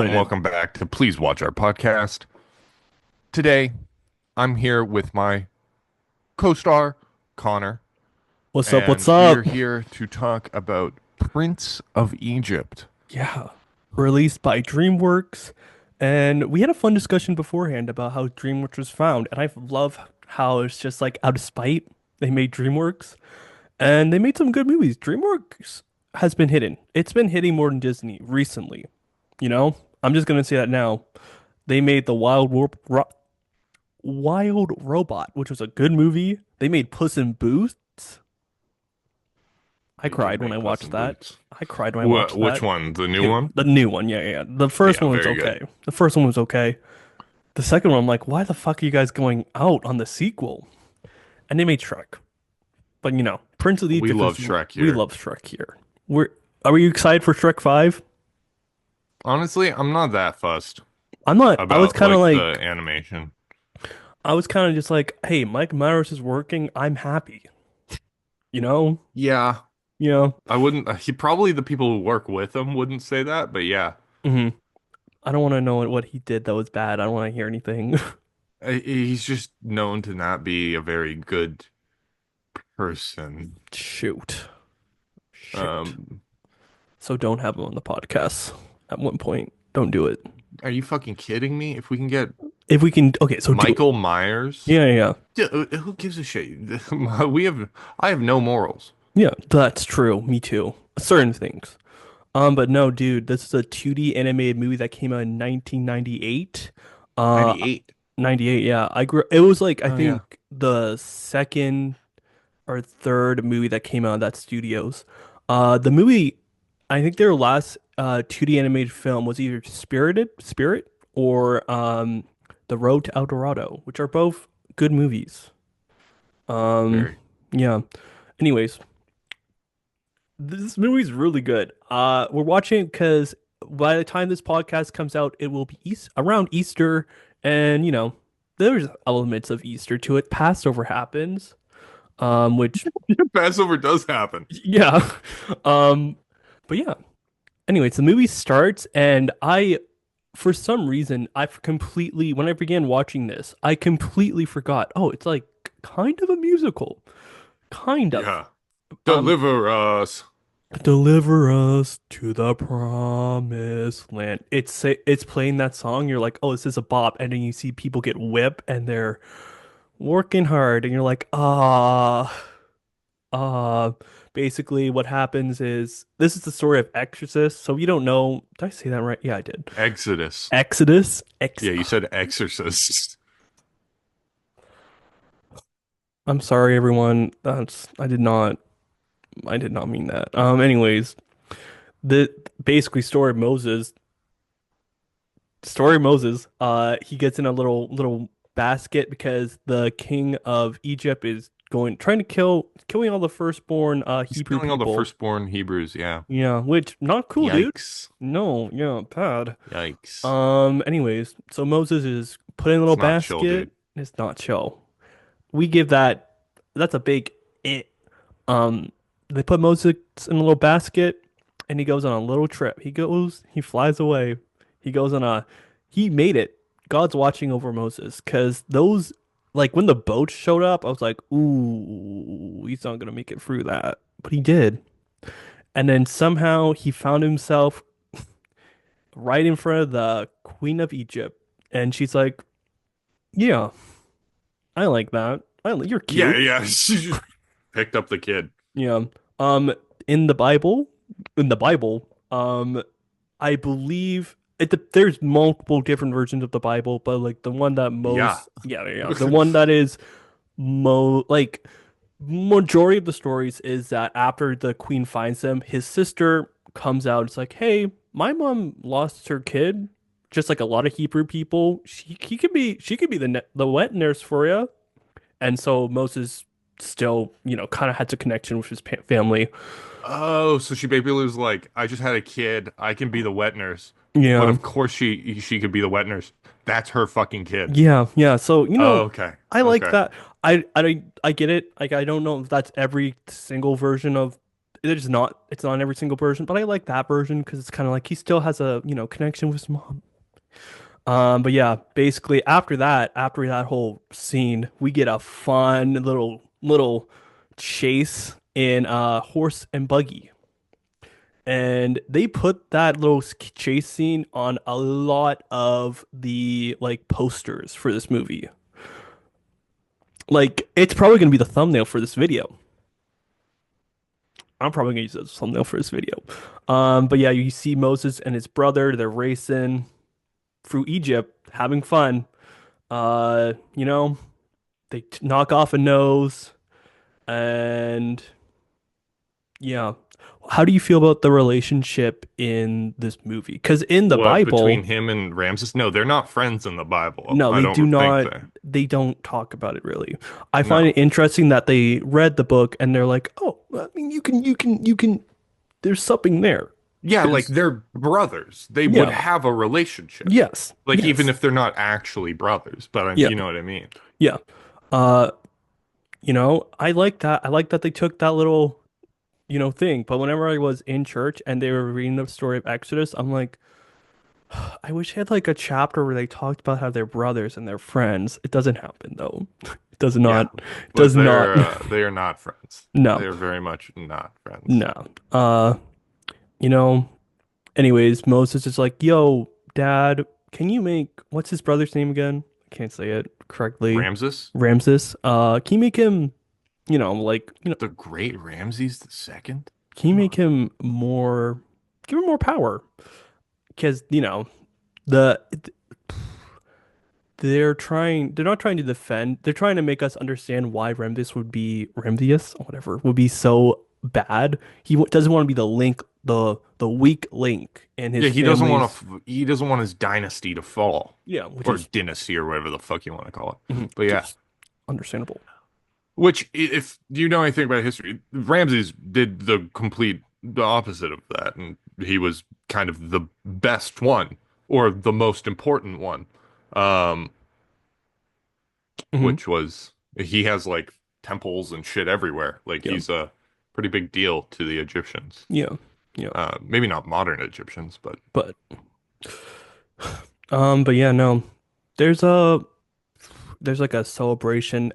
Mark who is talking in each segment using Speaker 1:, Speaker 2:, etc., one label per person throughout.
Speaker 1: and welcome back to Please Watch Our Podcast. Today, I'm here with my co-star, Connor,
Speaker 2: What's up? What's
Speaker 1: and we are
Speaker 2: up?
Speaker 1: here to talk about Prince of Egypt.
Speaker 2: Yeah, released by DreamWorks, and we had a fun discussion beforehand about how DreamWorks was found, and I love how it's just like out of spite they made DreamWorks, and they made some good movies. DreamWorks has been hitting. It's been hitting more than Disney recently. You know, I'm just gonna say that now. They made the Wild Robot, which was a good movie. They made Puss in Boots. I
Speaker 1: They did
Speaker 2: cried when I
Speaker 1: make Puss
Speaker 2: watched
Speaker 1: in
Speaker 2: that.
Speaker 1: Boots.
Speaker 2: I cried when I watched
Speaker 1: Which
Speaker 2: that.
Speaker 1: one? The new one?
Speaker 2: The new one, yeah, yeah. The first
Speaker 1: Yeah,
Speaker 2: one was
Speaker 1: very
Speaker 2: okay.
Speaker 1: good.
Speaker 2: The first one was okay. The second one, I'm like, why the fuck are you guys going out on the sequel? And they made Shrek. But Prince of
Speaker 1: We
Speaker 2: Egypt
Speaker 1: love
Speaker 2: is
Speaker 1: Shrek
Speaker 2: we
Speaker 1: here.
Speaker 2: love Shrek here. We're Are you excited for Shrek 5?
Speaker 1: Honestly, I'm not that fussed
Speaker 2: I'm not.
Speaker 1: about like the animation.
Speaker 2: I was kind of just like, hey, Mike Myers is working. I'm happy. You know?
Speaker 1: Yeah,
Speaker 2: You know?
Speaker 1: I wouldn't. He probably the people who work with him wouldn't say that, but yeah,
Speaker 2: hmm I don't want to know what he did that was bad. I don't want to hear anything.
Speaker 1: he's just known to not be a very good person.
Speaker 2: Shoot. Shoot.
Speaker 1: Um,
Speaker 2: So don't have him on the podcast at one point. Don't do it.
Speaker 1: are you fucking kidding me? If we can get
Speaker 2: If we can, okay, so do it.
Speaker 1: Michael Myers,
Speaker 2: Yeah, yeah, yeah.
Speaker 1: who gives a shit? I have no morals.
Speaker 2: Yeah, that's true. Me too. Certain things. But no, dude, this is a 2D animated movie that came out in 1998. Uh,
Speaker 1: 98.
Speaker 2: 98, yeah. I grew It was like I
Speaker 1: Oh yeah.
Speaker 2: think the second or third movie that came out of that studios. The movie, I think their last 2D animated film was either Spirit or The Road to El Dorado, which are both good movies. Um,
Speaker 1: Very.
Speaker 2: yeah. Anyways, this movie's really good. We're watching it because by the time this podcast comes out, it will be around Easter, and there's elements of Easter to it. Passover happens, which
Speaker 1: Passover does happen.
Speaker 2: yeah, um, but yeah. Anyways, the movie starts, and for some reason, when I began watching this, I completely forgot. Oh, it's like kind of a musical, kind of.
Speaker 1: Yeah.
Speaker 2: Um,
Speaker 1: Deliver us.
Speaker 2: Deliver us to the promised land. It's playing that song. You're like, oh, this is a bop, and then you see people get whipped, and they're working hard, and you're like, ah. Basically, what happens is this is the story of Exorcist. So you don't know. Did I say that right? Yeah, I did.
Speaker 1: Exodus.
Speaker 2: Exodus.
Speaker 1: Yeah, you said exorcist.
Speaker 2: I'm sorry, everyone. That's I did not. I did not mean that. Anyways, the basically story of Moses. Story of Moses. He gets in a little basket because the king of Egypt is trying to killing all the firstborn
Speaker 1: He's
Speaker 2: Hebrew
Speaker 1: killing all the
Speaker 2: people.
Speaker 1: firstborn Hebrews. Yeah.
Speaker 2: Yeah, which not cool, dude.
Speaker 1: Yikes.
Speaker 2: No, yeah, bad.
Speaker 1: Yikes.
Speaker 2: Anyways, so Moses is put in a little
Speaker 1: It's not chill,
Speaker 2: basket.
Speaker 1: dude.
Speaker 2: It's not chill. We give that's a big it. Um, they put Moses in a little basket and he goes on a little trip. He flies away. He goes on a, he made it. God's watching over Moses because like when the boat showed up, I was like, ooh, he's not gonna make it through that. But he did. And then somehow he found himself right in front of the Queen of Egypt. And she's like, yeah, I like that. You're
Speaker 1: Yeah,
Speaker 2: cute.
Speaker 1: yeah. She just picked up the kid.
Speaker 2: Yeah. Um, in the Bible, in the Bible, I believe there's multiple different versions of the Bible, but like the one that
Speaker 1: Yeah.
Speaker 2: most, yeah, yeah, yeah, the one that is like majority of the stories is that after the queen finds him, his sister comes out. It's like, hey, my mom lost her kid, just like a lot of Hebrew people. She could be the wet nurse for you. And so Moses still, kind of had a connection with his family.
Speaker 1: Oh, so she basically was like, I just had a kid. I can be the wet nurse. But
Speaker 2: Yeah.
Speaker 1: of course she could be the wet nurse. That's her fucking kid.
Speaker 2: Yeah, yeah. So,
Speaker 1: Oh, okay.
Speaker 2: I like
Speaker 1: Okay.
Speaker 2: that. I get it. Like I don't know if that's every single version of it's not in every single version, but I like that version because it's kind of like he still has a, connection with his mom. But yeah, basically after that whole scene, we get a fun little chase in horse and buggy. And they put that little chase scene on a lot of the like posters for this movie. Like it's probably gonna be the thumbnail for this video. I'm probably gonna use it as a thumbnail for this video. But yeah, you see Moses and his brother, they're racing through Egypt, having fun. You know, they knock off a nose, and yeah. How do you feel about the relationship in this movie? Because in the
Speaker 1: What, between
Speaker 2: Bible,
Speaker 1: him and Ramses? No, they're not friends in the Bible.
Speaker 2: no,
Speaker 1: I
Speaker 2: they do
Speaker 1: don't think
Speaker 2: not,
Speaker 1: they.
Speaker 2: they don't talk about it really. I find
Speaker 1: No.
Speaker 2: it interesting that they read the book and they're like, oh, I mean, there's something there.
Speaker 1: Yeah, like
Speaker 2: Because,
Speaker 1: they're brothers. They would
Speaker 2: yeah,
Speaker 1: have a relationship.
Speaker 2: yes,
Speaker 1: Like even
Speaker 2: yes,
Speaker 1: if they're not actually brothers, but
Speaker 2: yeah,
Speaker 1: you know what I mean.
Speaker 2: yeah. Uh, I like that. I like that they took that little, thing. But whenever I was in church and they were reading the story of Exodus, I'm like, I wish I had like a chapter where they talked about how they're brothers and they're friends. It doesn't happen though. It does
Speaker 1: Yeah.
Speaker 2: not. It
Speaker 1: But
Speaker 2: does not.
Speaker 1: they are not friends.
Speaker 2: No,
Speaker 1: They are very much not friends.
Speaker 2: no. You know, anyways, Moses is like, yo, dad, can you make what's his brother's name again? I can't say it correctly.
Speaker 1: Ramses?
Speaker 2: Ramses. Can you make him,
Speaker 1: The great Ramses the second?
Speaker 2: can you
Speaker 1: Come
Speaker 2: make
Speaker 1: on.
Speaker 2: him more, give him more power? Because, the they're not trying to defend, they're trying to make us understand why Remdius or whatever would be so bad. Doesn't want to be the link, the weak link in his
Speaker 1: Yeah,
Speaker 2: family's,
Speaker 1: he doesn't want his dynasty to fall.
Speaker 2: yeah, which
Speaker 1: Or
Speaker 2: is
Speaker 1: dynasty or whatever the fuck you want to call it.
Speaker 2: mhm,
Speaker 1: But
Speaker 2: which
Speaker 1: yeah.
Speaker 2: is understandable.
Speaker 1: Which, if you know anything about history, Ramses did the opposite of that, and he was kind of the best one or the most important one. Um,
Speaker 2: Hmm.
Speaker 1: which was he has like temples and shit everywhere. Like
Speaker 2: Yeah,
Speaker 1: he's a pretty big deal to the Egyptians.
Speaker 2: yeah, yeah.
Speaker 1: Maybe not modern Egyptians, but
Speaker 2: But but yeah, no. There's a there's like a celebration.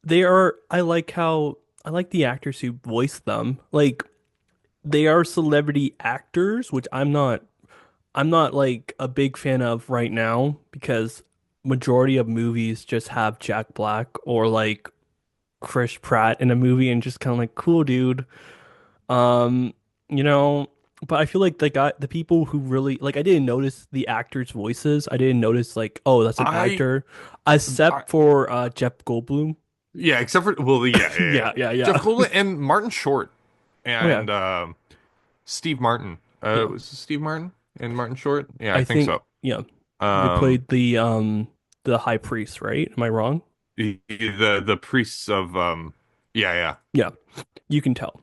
Speaker 2: I like the actors who voice them. Like they are celebrity actors, which I'm not like a big fan of right now because majority of movies just have Jack Black or like Chris Pratt in a movie and just kind of like cool dude. Um, you know, but I feel like the people who really like I didn't notice the actors' voices. I didn't notice like, oh, that's an
Speaker 1: I,
Speaker 2: actor,
Speaker 1: I
Speaker 2: except for Jeff Goldblum.
Speaker 1: yeah, except for well, yeah.
Speaker 2: Yeah, yeah,
Speaker 1: Jeff
Speaker 2: yeah.
Speaker 1: Goldblum and Martin Short
Speaker 2: Oh yeah,
Speaker 1: and Steve Martin.
Speaker 2: yeah.
Speaker 1: Was it Steve Martin and Martin Short? Yeah, I
Speaker 2: I
Speaker 1: think
Speaker 2: think
Speaker 1: so.
Speaker 2: yeah, they
Speaker 1: Um,
Speaker 2: played the high priest, right? Am I wrong?
Speaker 1: the priests of yeah.
Speaker 2: Yeah, you can tell.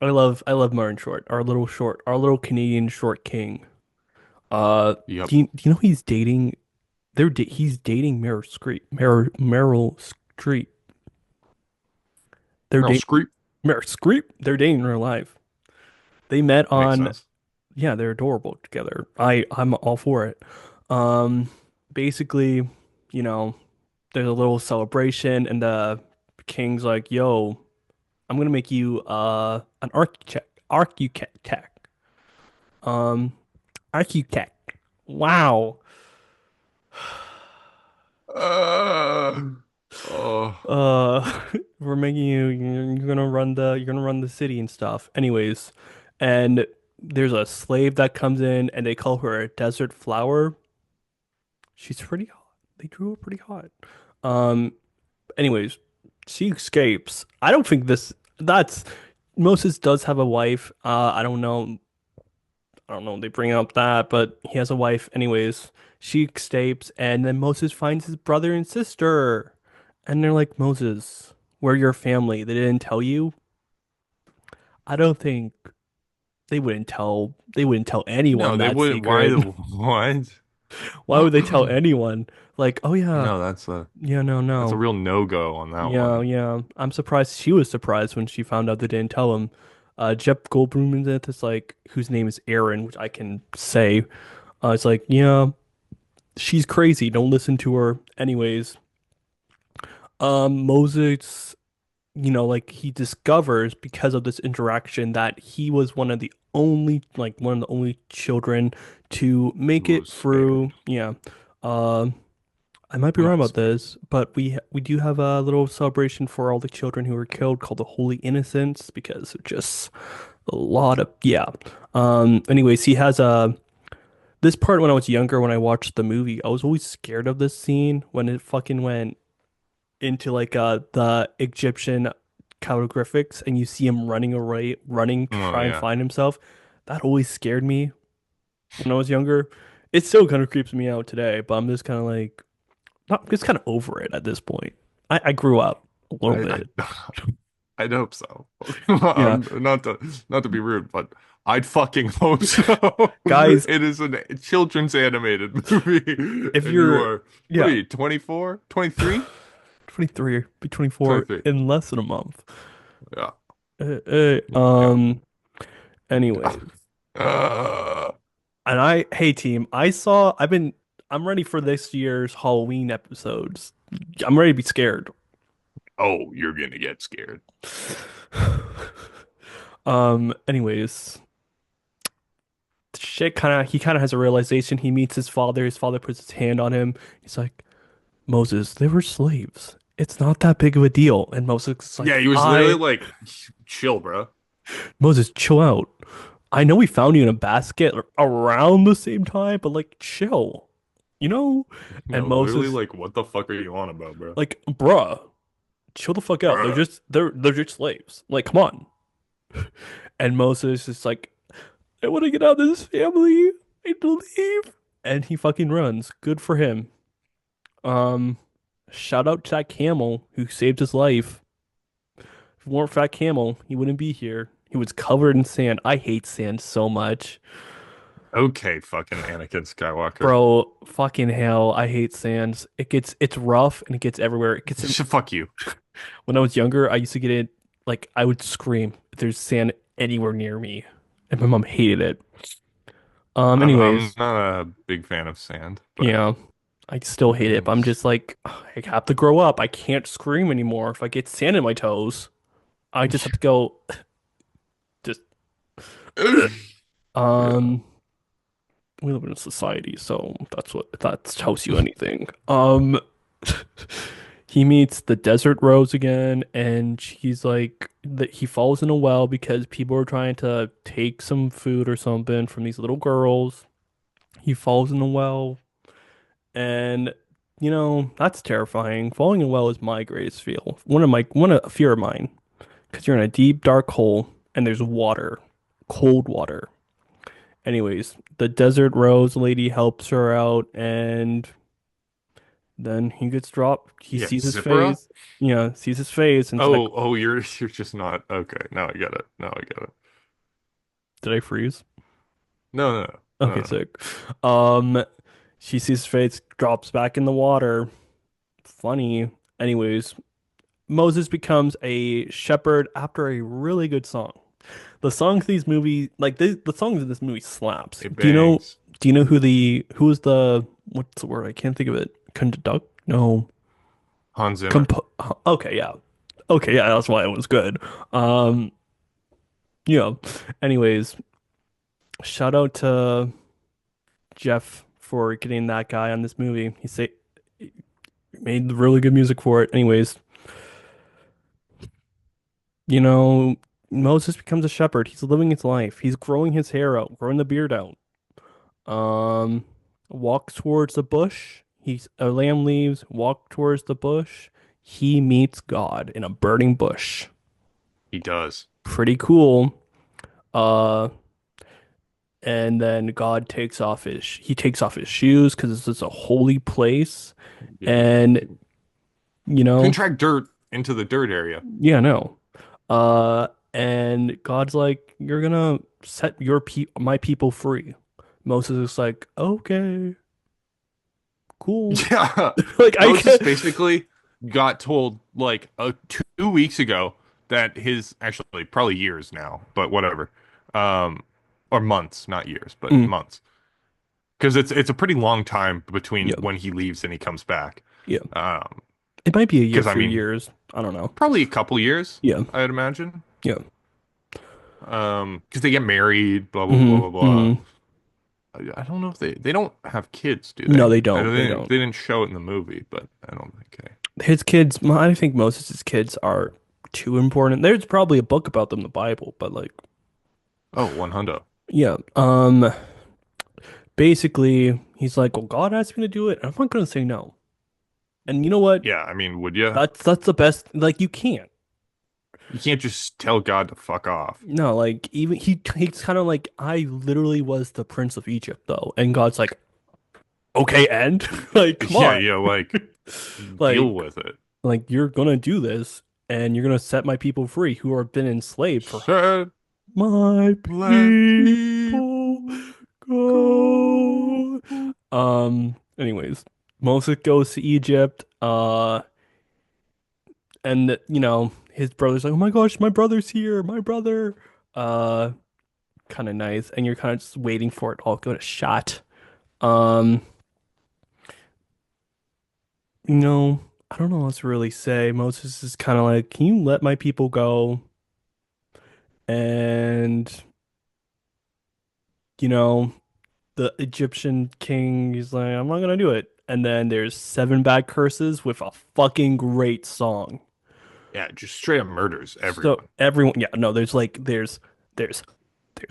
Speaker 2: I love Martin Short, our little Canadian short king.
Speaker 1: Yep.
Speaker 2: Do you know he's dating? He's dating Meryl Streep. They're
Speaker 1: Meryl
Speaker 2: dating
Speaker 1: Streep
Speaker 2: Meryl Streep. They're dating in real life. They met
Speaker 1: makes
Speaker 2: on,
Speaker 1: sense.
Speaker 2: yeah, they're adorable together. I'm all for it. Um, basically, you know, there's a little celebration, and the king's like, "Yo, I'm gonna make you an architect, um, architect. Wow.
Speaker 1: Uh, oh,
Speaker 2: Uh, we're making you're gonna run the city and stuff. Anyways, and there's a slave that comes in, and they call her a desert flower. She's pretty hot. They drew her pretty hot. Um, anyways, she escapes. I don't think this that's Moses does have a wife. I don't know. I don't know. They bring up that, but he has a wife. Anyways, she escapes, and then Moses finds his brother and sister, and they're like, Moses, we're your family. They didn't tell you. I don't think they wouldn't tell
Speaker 1: no,
Speaker 2: anyone
Speaker 1: they
Speaker 2: that
Speaker 1: wouldn't. Why
Speaker 2: secret.
Speaker 1: the what?
Speaker 2: Why would they tell anyone? Like, oh yeah,
Speaker 1: No,
Speaker 2: yeah, no,
Speaker 1: that's a
Speaker 2: no.
Speaker 1: real no-go on that
Speaker 2: Yeah,
Speaker 1: one.
Speaker 2: yeah. I'm surprised she was surprised when she found out they didn't tell him. Jeff Goldblum in it. It's like whose name is Aaron, which I can say. It's like, yeah, she's crazy. Don't listen to her. Anyways, Moses, like he discovers because of this interaction that he was one of the only children to make
Speaker 1: Who
Speaker 2: it
Speaker 1: was
Speaker 2: through.
Speaker 1: spared?
Speaker 2: Yeah. Uh, I might be wrong
Speaker 1: Not
Speaker 2: about
Speaker 1: spared.
Speaker 2: this, but we do have a little celebration for all the children who were killed called the Holy Innocents because of just a lot of yeah. Anyways, he has a this part when I was younger when I watched the movie, I was always scared of this scene when it fucking went into like the Egyptian hieroglyphics and you see him running away, running to
Speaker 1: Oh
Speaker 2: try and
Speaker 1: yeah.
Speaker 2: find himself. That always scared me when I was younger. It still kind of creeps me out today, but I'm just kind of like not just kind of over it at this point. I grew up a little
Speaker 1: I
Speaker 2: bit.
Speaker 1: I'd hope so.
Speaker 2: Yeah,
Speaker 1: Not to be rude, but I'd fucking hope so.
Speaker 2: guys,
Speaker 1: It is a children's animated movie,
Speaker 2: if
Speaker 1: and you
Speaker 2: you're
Speaker 1: are what are
Speaker 2: yeah,
Speaker 1: you, 24, 23,
Speaker 2: 23, be 24
Speaker 1: 23?
Speaker 2: in less than a month.
Speaker 1: Yeah.
Speaker 2: Uh, uh,
Speaker 1: Yeah.
Speaker 2: um, anyway, and hey team, I'm ready for this year's Halloween episodes. I'm ready to be scared.
Speaker 1: oh, you're gonna get scared.
Speaker 2: Anyways, he kind of has a realization. He meets his father. His father puts his hand on him. He's like, Moses, they were slaves. It's not that big of a deal. And Moses is
Speaker 1: Yeah,
Speaker 2: like,
Speaker 1: he was literally like, chill, bro.
Speaker 2: Moses, chill out. I know we found you in a basket around the same time, but like, chill, you know? And
Speaker 1: No, literally,
Speaker 2: Moses,
Speaker 1: like, what the fuck are you on about, bro?
Speaker 2: like, bruh, chill the fuck out.
Speaker 1: Bruh.
Speaker 2: They're just slaves. Like, come on. And Moses is like, I want to get out of this family. I need to leave. And he fucking runs. Good for him. Um, Shout out to that camel who saved his life. If it weren't for that camel, he wouldn't be here. He was covered in sand. I hate sand so much.
Speaker 1: Okay, fucking Anakin Skywalker.
Speaker 2: Bro, fucking hell, I hate sands. It's rough and it gets everywhere.
Speaker 1: Fuck you.
Speaker 2: When I was younger, I used to get it like I would scream if there's sand anywhere near me. And my mom hated it.
Speaker 1: I'm
Speaker 2: Anyways,
Speaker 1: not a big fan of sand, but
Speaker 2: yeah, I still hate it, but I'm just like, I have to grow up. I can't scream anymore. If I get sand in my toes, I just have to go just
Speaker 1: yeah.
Speaker 2: um we live in a society, so if that tells you anything. He meets the desert rose again, and she's like that he falls in a well because people are trying to take some food or something from these little girls. He falls in a well, and that's terrifying. Falling in a well is my greatest fear. One a fear of mine, because you're in a deep dark hole and there's water, cold water. Anyways, the desert rose lady helps her out, and then he gets dropped. He
Speaker 1: Yeah,
Speaker 2: sees his
Speaker 1: Zippora?
Speaker 2: face. Sees his face and it's like,
Speaker 1: Oh, you're just not okay. Now I get it. Now I get it.
Speaker 2: did I freeze?
Speaker 1: No, no, no,
Speaker 2: Okay,
Speaker 1: no, no.
Speaker 2: sick. Um, she sees his face, drops back in the water. Funny. Anyways, Moses becomes a shepherd after a really good song. The songs in these movies, like the songs in this movie slaps.
Speaker 1: It
Speaker 2: Do you know
Speaker 1: bangs.
Speaker 2: do you know who is the what's the word? I can't think of it. Conduct? No.
Speaker 1: Hans Zimmer.
Speaker 2: Compo Okay, yeah. Okay, yeah, that's why it was good. Um, yeah. Anyways, shout out to Jeff for getting that guy on this movie. He made really good music for it. Anyways, you know, Moses becomes a shepherd. He's living his life. He's growing his hair out, growing the beard out. Um, Walks towards the bush. A lamb leaves, walk towards the bush. He meets God in a burning bush.
Speaker 1: He does.
Speaker 2: Pretty cool. Uh, and then God he takes off his shoes because this is a holy place.
Speaker 1: Yeah.
Speaker 2: And you
Speaker 1: You can
Speaker 2: know,
Speaker 1: track dirt into the dirt area.
Speaker 2: yeah, no. And God's like, you're gonna set my people free. Moses is like, okay, cool.
Speaker 1: Yeah.
Speaker 2: Like I
Speaker 1: Moses
Speaker 2: can
Speaker 1: basically got told like 2 weeks ago that his actually probably years now, but whatever. Um, or months, not years, but
Speaker 2: Mm,
Speaker 1: months. Because it's a pretty long time between
Speaker 2: yeah,
Speaker 1: when he leaves and he comes back.
Speaker 2: yeah.
Speaker 1: Um,
Speaker 2: It might be a year,
Speaker 1: because I
Speaker 2: few
Speaker 1: mean,
Speaker 2: years. I don't know.
Speaker 1: probably a couple years,
Speaker 2: Yeah,
Speaker 1: I'd imagine.
Speaker 2: yeah.
Speaker 1: Because they get married, blah blah blah
Speaker 2: Hmm.
Speaker 1: blah blah.
Speaker 2: Hmm.
Speaker 1: I don't know if they don't have kids, do
Speaker 2: No,
Speaker 1: they?
Speaker 2: they
Speaker 1: I
Speaker 2: don't.
Speaker 1: don't
Speaker 2: They
Speaker 1: think
Speaker 2: don't.
Speaker 1: they didn't show it in the movie, but I don't think they.
Speaker 2: His kids, I think most of his kids are too important. There's probably a book about them in the Bible, but like,
Speaker 1: Oh, one hundo.
Speaker 2: yeah. Basically, he's like, well, God asked me to do it, and I'm not gonna say no. And you know what?
Speaker 1: Yeah, I mean, would you?
Speaker 2: That's the best. Like, you can't.
Speaker 1: You can't just tell God to fuck off.
Speaker 2: No, like even he's kind of like, I literally was the prince of Egypt though, and God's like, okay, and like, come
Speaker 1: Yeah,
Speaker 2: on,
Speaker 1: yeah, like deal
Speaker 2: like
Speaker 1: with it.
Speaker 2: like you're gonna do this, and you're gonna set my people free who have been enslaved for
Speaker 1: Said,
Speaker 2: my
Speaker 1: let
Speaker 2: people
Speaker 1: people go.
Speaker 2: go. Anyways, Moses goes to Egypt, and his brother's like, oh my gosh, my brother's here, my brother. Uh, Kind of nice, and you're kind of just waiting for it all go to shot. Um, you know, I don't know what to really say. Moses is kind of like, can you let my people go? And you know, the Egyptian king, he's like, I'm not gonna do it. And then there's seven bad curses with a fucking great song.
Speaker 1: Yeah, just straight up murders
Speaker 2: So
Speaker 1: everyone.
Speaker 2: everyone, yeah, no, there's there's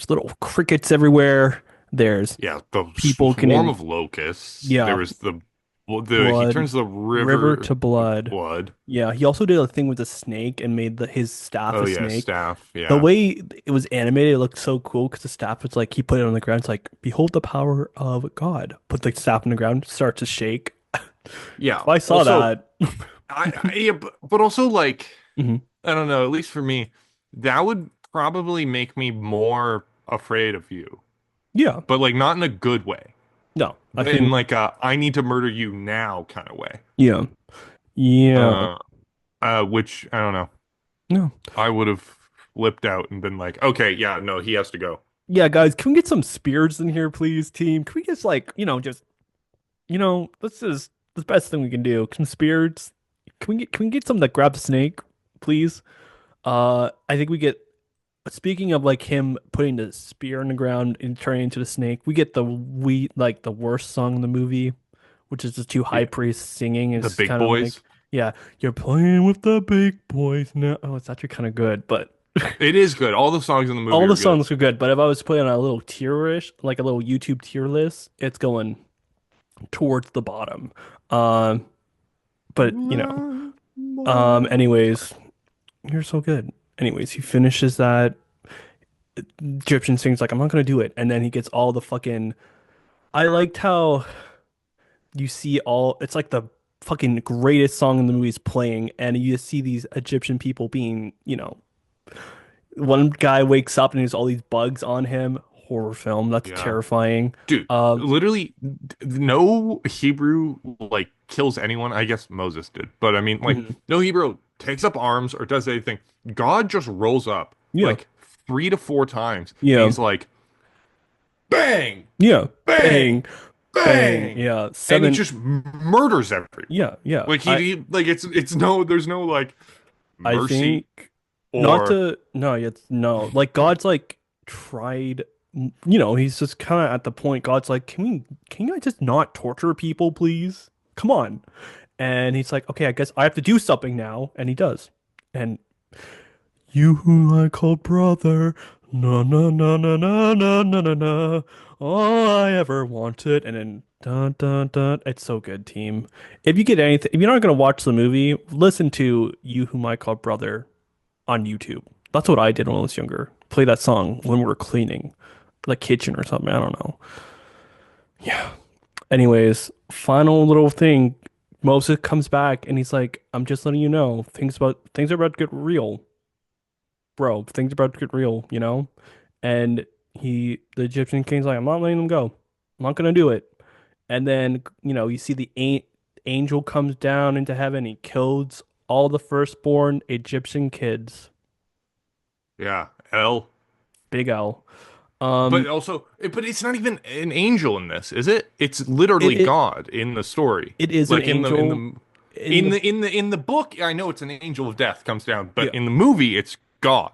Speaker 2: little crickets everywhere. There's
Speaker 1: Yeah, the
Speaker 2: people
Speaker 1: swarm
Speaker 2: getting,
Speaker 1: of locusts. There
Speaker 2: yeah,
Speaker 1: was the well, the he
Speaker 2: blood,
Speaker 1: turns the
Speaker 2: river
Speaker 1: river
Speaker 2: to
Speaker 1: to
Speaker 2: blood.
Speaker 1: blood.
Speaker 2: Yeah, he also did a thing with the snake and made his staff
Speaker 1: Oh
Speaker 2: a
Speaker 1: yeah,
Speaker 2: snake.
Speaker 1: staff.
Speaker 2: The
Speaker 1: Yeah,
Speaker 2: way it was animated, it looked so cool because the staff was like, he put it on the ground. It's like, behold the power of God. Put the staff on the ground, start to shake.
Speaker 1: yeah.
Speaker 2: I saw
Speaker 1: Also,
Speaker 2: that.
Speaker 1: yeah, but also like
Speaker 2: Hmm.
Speaker 1: I don't know. At least for me, that would probably make me more afraid of you,
Speaker 2: Yeah.
Speaker 1: but like not in a good way.
Speaker 2: No, I
Speaker 1: In
Speaker 2: think,
Speaker 1: like a I need to murder you now kind of way.
Speaker 2: yeah. Yeah.
Speaker 1: Uh, which I don't know.
Speaker 2: No.
Speaker 1: I would have flipped out and been like, okay, yeah, no, he has to go.
Speaker 2: Yeah, guys, can we get some spears in here, please, team? Can we just like, just, this is the best thing we can do. Some spears. Can we get some that grab the snake, please? I think we get, speaking of like him putting the spear in the ground and turning into the snake, we get the worst song in the movie, which is the two high
Speaker 1: Yeah,
Speaker 2: priests singing.
Speaker 1: the
Speaker 2: It's
Speaker 1: big
Speaker 2: kind of like,
Speaker 1: boys.
Speaker 2: yeah, you're playing with the big boys now. Oh, it's actually kind of good, but
Speaker 1: It is good. All the songs in the movie
Speaker 2: all the
Speaker 1: are good.
Speaker 2: songs are good. But if I was putting on a little tierish, like a little YouTube tier list, it's going towards the bottom. Um, but anyways, you're so good. Anyways, he finishes that. Egyptian sings like, I'm not gonna do it, and then he gets all the fucking. I liked how you see all. It's like the fucking greatest song in the movie is playing, and you just see these Egyptian people being, one guy wakes up and there's all these bugs on him. Horror film. That's
Speaker 1: Yeah.
Speaker 2: terrifying.
Speaker 1: Dude,
Speaker 2: Um,
Speaker 1: literally no Hebrew like kills anyone. I guess Moses did. But I mean like
Speaker 2: mhm.
Speaker 1: no Hebrew takes up arms or does anything. God just rolls up
Speaker 2: Yeah,
Speaker 1: like 3 to 4 times and
Speaker 2: yeah,
Speaker 1: he's like bang,
Speaker 2: yeah.
Speaker 1: bang,
Speaker 2: Bang, bang.
Speaker 1: bang.
Speaker 2: Yeah,
Speaker 1: And he
Speaker 2: seven.
Speaker 1: just murders everyone.
Speaker 2: Yeah, yeah.
Speaker 1: Like he like it's no there's no like
Speaker 2: I
Speaker 1: mercy
Speaker 2: think not
Speaker 1: or
Speaker 2: to no, it's no. Like God's like tried, he's just kind of at the point. God's like, can you guys just not torture people, please? Come on. And he's like, okay, I guess I have to do something now, and he does. And you who I call brother, no, no, no, no, no, no, no, no, no, all I ever wanted, and then dun dun dun. It's so good, team. If you get anything, if you're not gonna watch the movie, listen to "You Whom I Call Brother" on YouTube. That's what I did when I was younger. Play that song when we were cleaning the kitchen or something. I don't know. Yeah. Anyways, final little thing. Moses comes back and he's like, "I'm just letting you know, things are about to get real, bro. Things are about to get real, you know." And the Egyptian king's like, "I'm not letting them go. I'm not gonna do it." And then, you see the angel comes down into heaven. He kills all the firstborn Egyptian kids.
Speaker 1: Yeah, L.
Speaker 2: Big L.
Speaker 1: But
Speaker 2: Um,
Speaker 1: also, but it's not even an angel in this, is it? It's literally
Speaker 2: it
Speaker 1: God in the story.
Speaker 2: it is an
Speaker 1: Like
Speaker 2: angel in the
Speaker 1: in the book, I know it's an angel of death comes down,
Speaker 2: yeah.
Speaker 1: but in the movie, it's God.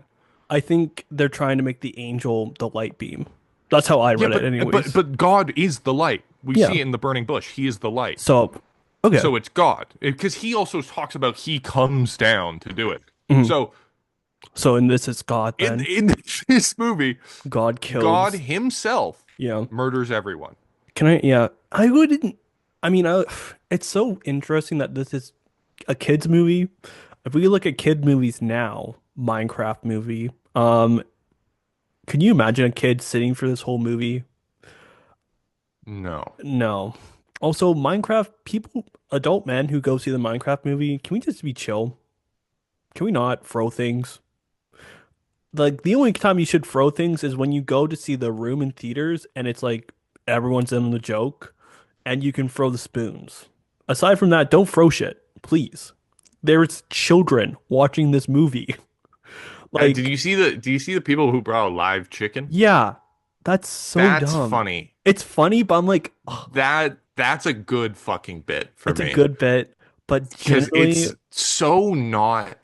Speaker 2: I think they're trying to make the angel the light beam. That's how I
Speaker 1: Yeah,
Speaker 2: read it,
Speaker 1: but
Speaker 2: anyways.
Speaker 1: God is the light. We
Speaker 2: Yeah.
Speaker 1: see it in the burning bush. He is the light.
Speaker 2: So, okay.
Speaker 1: So it's God because he also talks about he comes down to do it.
Speaker 2: Mhm.
Speaker 1: So
Speaker 2: So in this, it's God then.
Speaker 1: in this movie,
Speaker 2: God
Speaker 1: God
Speaker 2: kills.
Speaker 1: himself
Speaker 2: Yeah.
Speaker 1: murders everyone.
Speaker 2: Can I? Yeah. I wouldn't. I mean, it's so interesting that this is a kids movie. If we look at kid movies now, Minecraft movie, can you imagine a kid sitting for this whole movie?
Speaker 1: No.
Speaker 2: No. Also, Minecraft people, adult men who go see the Minecraft movie, can we just be chill? Can we not throw things? Like the only time you should throw things is when you go to see The Room in theaters and it's like everyone's in the joke and you can throw the spoons. Aside from that, don't throw shit, please. There's children watching this movie.
Speaker 1: Did
Speaker 2: Like,
Speaker 1: you see the? Do you see the people who brought a live chicken?
Speaker 2: yeah, that's so
Speaker 1: That's
Speaker 2: dumb.
Speaker 1: funny.
Speaker 2: It's funny, but I'm like, oh,
Speaker 1: That's a good fucking bit for
Speaker 2: it's a
Speaker 1: me
Speaker 2: good bit, but
Speaker 1: because
Speaker 2: generally,
Speaker 1: it's so not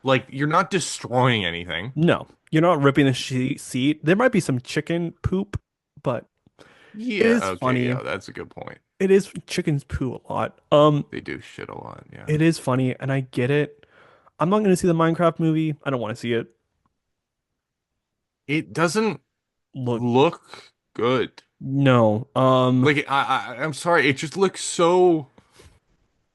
Speaker 1: like you're not destroying anything.
Speaker 2: no. You're not ripping the seat. There might be some chicken poop, but it
Speaker 1: Yeah,
Speaker 2: is
Speaker 1: okay,
Speaker 2: funny.
Speaker 1: yeah, that's a good point.
Speaker 2: It is chickens poo a lot.
Speaker 1: They do shit a lot, yeah.
Speaker 2: It is funny, and I get it. I'm not going to see the Minecraft movie. I don't want to see it.
Speaker 1: It doesn't
Speaker 2: Look,
Speaker 1: look good.
Speaker 2: no.
Speaker 1: Like I'm sorry, it just looks so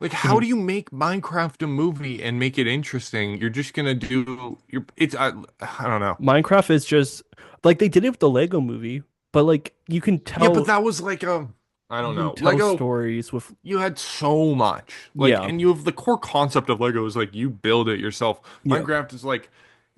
Speaker 1: like how
Speaker 2: mhm.
Speaker 1: do you make Minecraft a movie and make it interesting? You're just gonna do you're it's I don't know.
Speaker 2: Minecraft is just like they did it with the Lego movie, but like
Speaker 1: Yeah, but that was like I
Speaker 2: you
Speaker 1: don't
Speaker 2: can
Speaker 1: know.
Speaker 2: tell
Speaker 1: Lego,
Speaker 2: stories with
Speaker 1: you had so much. Like
Speaker 2: yeah,
Speaker 1: and you have the core concept of Lego is like you build it yourself.
Speaker 2: yeah,
Speaker 1: Minecraft is like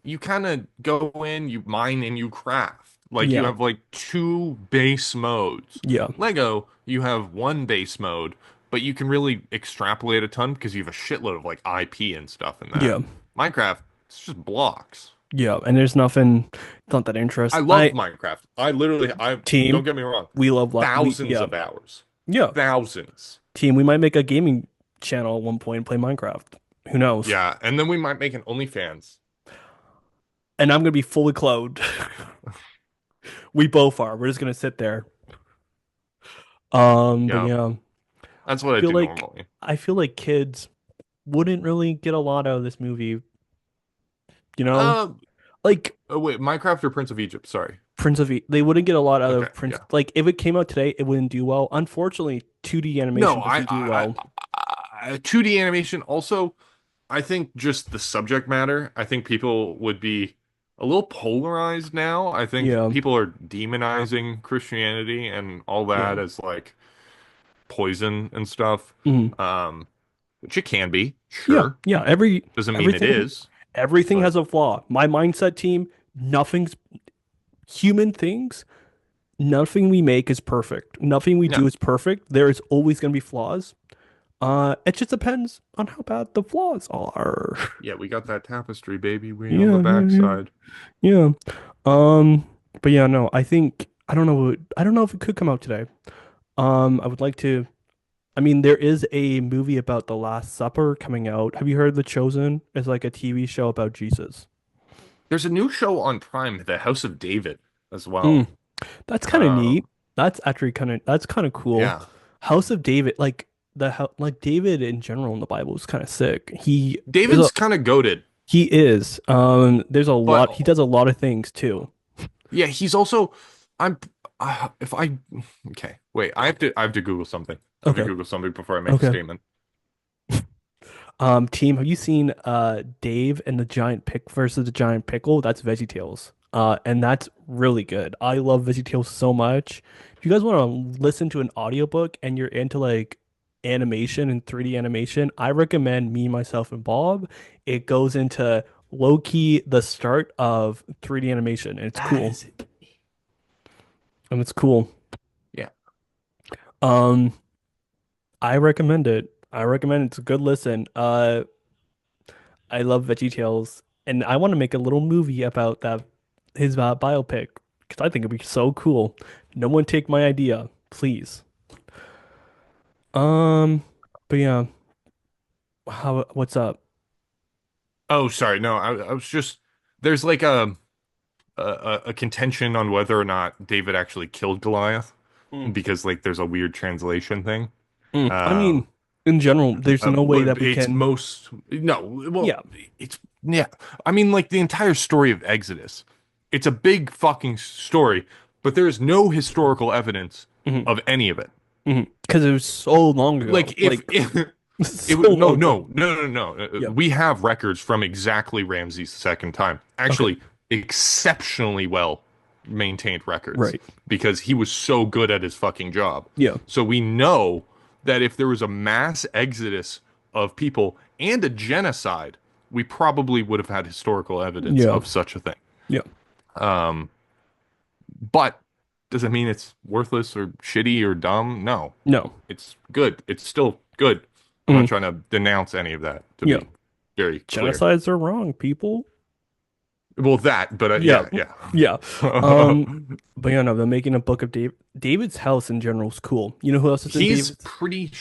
Speaker 1: you kind of go in, you mine and you craft. Like you
Speaker 2: yeah,
Speaker 1: have like two base modes.
Speaker 2: yeah,
Speaker 1: Lego, you have one base mode, but you can really extrapolate a ton because you have a shitload of like IP and stuff in that.
Speaker 2: yeah,
Speaker 1: Minecraft, it's just blocks.
Speaker 2: yeah. And there's nothing, not that
Speaker 1: I
Speaker 2: interest.
Speaker 1: love Minecraft. I don't
Speaker 2: Team,
Speaker 1: get me wrong,
Speaker 2: we love we
Speaker 1: thousands
Speaker 2: yeah,
Speaker 1: of hours.
Speaker 2: yeah.
Speaker 1: Thousands.
Speaker 2: Team, we might make a gaming channel at one point and play Minecraft. Who knows?
Speaker 1: Yeah, and then we might make an OnlyFans.
Speaker 2: And I'm gonna be fully clothed. We both are. We're just gonna sit there. But
Speaker 1: Yeah,
Speaker 2: yeah,
Speaker 1: that's
Speaker 2: I
Speaker 1: what I
Speaker 2: feel
Speaker 1: do
Speaker 2: like
Speaker 1: normally.
Speaker 2: I feel like kids wouldn't really get a lot out of this movie, you know?
Speaker 1: Uh,
Speaker 2: Like
Speaker 1: oh wait, Minecraft or Prince of Egypt? Sorry.
Speaker 2: They wouldn't get a lot out
Speaker 1: Okay,
Speaker 2: of Prince.
Speaker 1: yeah.
Speaker 2: Like if it came out today, it wouldn't do well. Unfortunately, 2D
Speaker 1: No,
Speaker 2: animation doesn't do well.
Speaker 1: 2D animation. Also, I think just the subject matter. I think people would be a little polarized now. I think
Speaker 2: Yeah,
Speaker 1: people are demonizing Christianity and all
Speaker 2: yeah,
Speaker 1: that as like poison and stuff.
Speaker 2: mhm.
Speaker 1: Um, which it can be,
Speaker 2: Yeah,
Speaker 1: sure.
Speaker 2: yeah.
Speaker 1: Doesn't mean it
Speaker 2: Everything
Speaker 1: is,
Speaker 2: everything
Speaker 1: but
Speaker 2: has a flaw. My mindset team, nothing's human things. Nothing we make is perfect. Nothing we
Speaker 1: no.
Speaker 2: do is perfect. There is always going to be flaws. It just depends on how bad the flaws are.
Speaker 1: Yeah, we got that tapestry, baby. We on the
Speaker 2: Yeah, yeah, yeah,
Speaker 1: backside.
Speaker 2: yeah. But yeah, no, I think I don't know. I don't know if it could come out today. I would like to. I mean, there is a movie about the Last Supper coming out. Have you heard The Chosen? It's like a TV show about Jesus.
Speaker 1: There's a new show on Prime, The House of David, as well.
Speaker 2: Mm, that's kind of neat.
Speaker 1: Um,
Speaker 2: That's kind of cool.
Speaker 1: yeah.
Speaker 2: House of David, like David in general in the Bible is kind of sick. There's a
Speaker 1: David's kind of goated,
Speaker 2: he is. There's a
Speaker 1: but
Speaker 2: lot. He does a lot of things too.
Speaker 1: yeah, he's also I'm if I okay, wait, I have to Google something. I have to
Speaker 2: Okay.
Speaker 1: Google something before I make a
Speaker 2: Okay.
Speaker 1: statement.
Speaker 2: Team, have you seen Dave and the Giant Pick versus the Giant Pickle? That's VeggieTales. And that's really good. I love VeggieTales so much. If you guys want to listen to an audiobook and you're into like animation and 3D animation, I recommend Me, Myself, and Bob. It goes into low key the start of 3D animation, and it's
Speaker 1: That
Speaker 2: cool.
Speaker 1: is
Speaker 2: And it's cool.
Speaker 1: yeah.
Speaker 2: Um, I recommend it. I recommend it. It's a good listen. I love VeggieTales. and I want to make a little movie about that his biopic because I think it'd be so cool. No one take my idea, please. Um, but yeah, what's up?
Speaker 1: Oh, sorry. No, I was just there's like a contention on whether or not David actually killed Goliath
Speaker 2: Mm.
Speaker 1: because like there's a weird translation thing.
Speaker 2: I mean,
Speaker 1: Um,
Speaker 2: in general, there's no way
Speaker 1: but
Speaker 2: that we
Speaker 1: it's
Speaker 2: can.
Speaker 1: most no, well,
Speaker 2: Yeah.
Speaker 1: it's yeah. I mean, like the entire story of Exodus, it's a big fucking story, but there is no historical evidence
Speaker 2: Hmm.
Speaker 1: of any of it.
Speaker 2: Because it was so long ago.
Speaker 1: Like
Speaker 2: Like
Speaker 1: it
Speaker 2: so
Speaker 1: would no
Speaker 2: long ago.
Speaker 1: no no no no.
Speaker 2: Yeah.
Speaker 1: We have records from exactly Ramses' second time.
Speaker 2: Okay.
Speaker 1: Actually, exceptionally well maintained records
Speaker 2: Right.
Speaker 1: because he was so good at his fucking job.
Speaker 2: Yeah.
Speaker 1: So we know that if there was a mass exodus of people and a genocide, we probably would have had historical evidence
Speaker 2: Yeah.
Speaker 1: of such a thing.
Speaker 2: Yeah.
Speaker 1: But does it mean it's worthless or shitty or dumb? No.
Speaker 2: No.
Speaker 1: It's good. It's still good. I'm not
Speaker 2: Mhm.
Speaker 1: trying to denounce any of that, to
Speaker 2: Yeah.
Speaker 1: be very clear.
Speaker 2: Genocides are wrong, people.
Speaker 1: Well, that, but
Speaker 2: Yeah.
Speaker 1: yeah, yeah.
Speaker 2: Yeah. Um, but yeah, no, they're making a book of David's house in general is cool. You know who else is in
Speaker 1: He's
Speaker 2: David's?
Speaker 1: pretty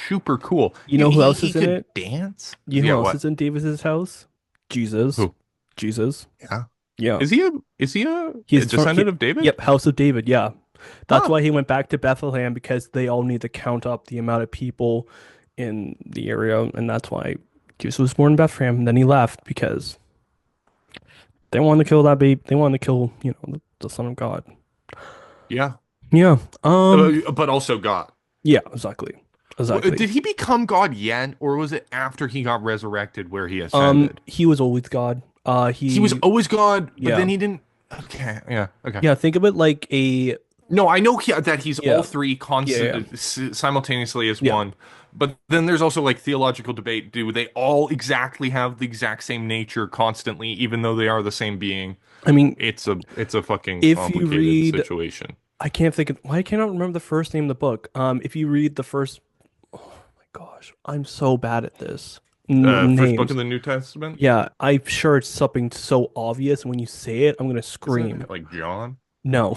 Speaker 1: super cool.
Speaker 2: You know who else
Speaker 1: He
Speaker 2: is in
Speaker 1: could
Speaker 2: it?
Speaker 1: dance.
Speaker 2: You know
Speaker 1: Yeah,
Speaker 2: who else
Speaker 1: what?
Speaker 2: is in David's house? Jesus.
Speaker 1: Who?
Speaker 2: Jesus.
Speaker 1: Yeah.
Speaker 2: Yeah.
Speaker 1: Is he a
Speaker 2: He's from
Speaker 1: descendant of David?
Speaker 2: yep, House of David, yeah. That's
Speaker 1: Huh.
Speaker 2: why he went back to Bethlehem because they all need to count up the amount of people in the area, and that's why Jesus was born in Bethlehem. And then he left because they wanted to kill that baby. They wanted to kill, the Son of God.
Speaker 1: Yeah.
Speaker 2: Yeah.
Speaker 1: But also God.
Speaker 2: Yeah, exactly. Exactly.
Speaker 1: Did he become God yet, or was it after he got resurrected where he ascended?
Speaker 2: He was always God.
Speaker 1: He was always God, but
Speaker 2: Yeah.
Speaker 1: then he didn't. Okay, yeah, okay.
Speaker 2: Yeah, think of it like a,
Speaker 1: No, I know that he's all
Speaker 2: yeah.
Speaker 1: three
Speaker 2: Yeah, yeah.
Speaker 1: constant simultaneously as
Speaker 2: Yeah.
Speaker 1: one. But then there's also like theological debate. Do they all exactly have the exact same nature constantly, even though they are the same being?
Speaker 2: I mean,
Speaker 1: It's a fucking
Speaker 2: if you
Speaker 1: complicated
Speaker 2: read
Speaker 1: situation.
Speaker 2: I can't think of why I cannot remember the first name of the book. If you read the first, oh my gosh, I'm so bad at this.
Speaker 1: First book of
Speaker 2: Names.
Speaker 1: the New Testament?
Speaker 2: Yeah, I'm sure it's something so obvious. And when you say it, I'm gonna
Speaker 1: Isn't
Speaker 2: scream.
Speaker 1: it like John,
Speaker 2: No.